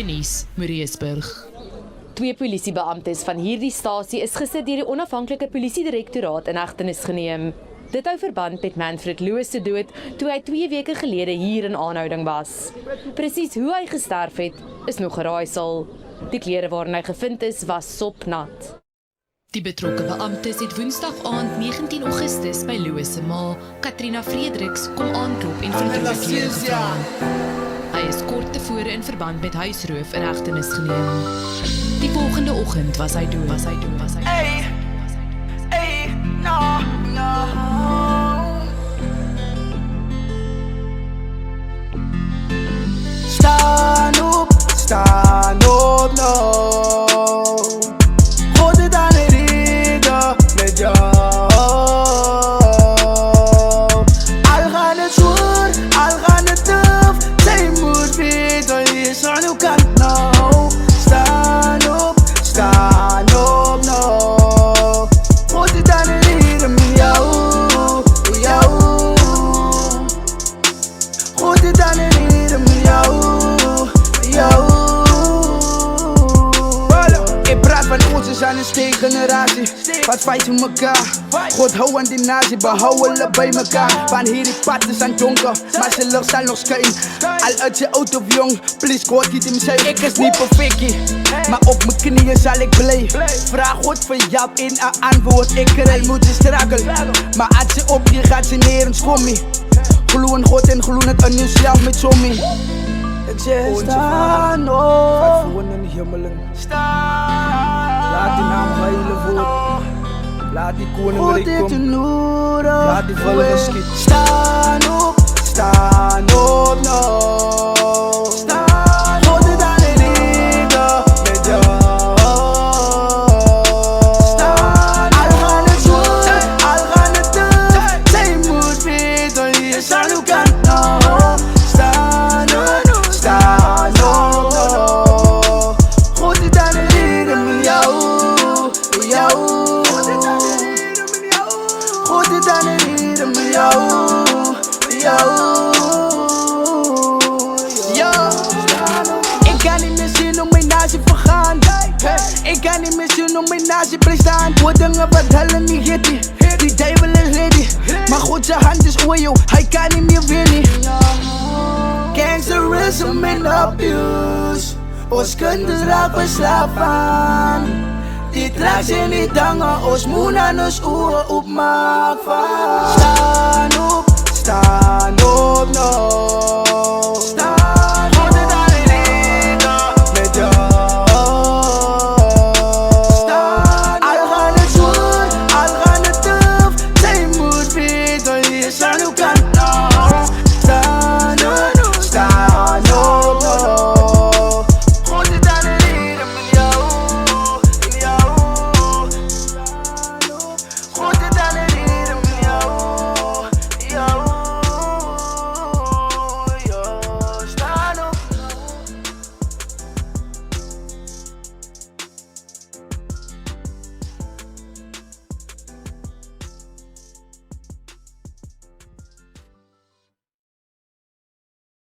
RSG Nuus, Mariesburg. 2 polisiebeamptes van hierdie stasie is gister deur die onafhanklike polisiedirektoraat in hegtenis geneem. Dit hou verband met Manfred Louis se dood toe hy 2 weke gelede hier in aanhouding was. Presies hoe hy gesterf het, is nog geraaisel. Die klere waarin hy gevind is, was sopnat. Die betrokke beamptes het Woensdag aand 19 Augustus by Louis se ma, Katrina Frederiks, kom aanklop en verdrukte klere gevra. Hy is kort tevore in verband met huisroof in hegtenis geneem. Die volgende oggend was hy dood. Hey, no. Staan op, no. Gooi dit aan de reden met jou. Al gaan het zwaar, al gaan het tough. Zij moet weten, je is aan uw kant, no. Staan op, no. Gooi dit aan de reden met jou. Gooi dit aan de reden met jou. Ik praat van ons is aan een steekgeneratie. Wat fight we elkaar? God hou aan die nazi, behouden hulle bij elkaar. Van hierdie pad is aan donker, maar ze lucht zal nog schijn. Al uit je oud of jong, please God niet hem zijn. Ik is niet perfectie, maar op mijn knieën zal ik blij. Vraag God voor jou in een antwoord. Ik rij moet je struggelen, maar als je op je gaat ze nergens komen. Gloeien God en gloeien het aan jezelf met zommie. Ik zeg staan op, gaat voeren in de hemelen. Laat die naam heilig worden. Laat die koninkrijk komen. Laat die volgen schieten. Staan op, no. God het aan de reden met jou. Al gaan het zwaar, al gaan het tough. Zij moet weten, je is aan uw kant, no. Staan op, no. God het aan de reden met jou. God het aan de reden met jou. Ik kan niet meer zien om mijn nazi vergaan. Ik kan niet meer zien om mijn nazi prestaan. Voor dingen wat hellen niet hitty. Die duivel is ready. Maar goed, zijn hand is oil, hij kan niet meer winnen. Gangsterism en abuse. Ons kinderen raken verslaafd aan. Die drugs en die dangen, ons moet aan ons oren opmaken. Staan op, no.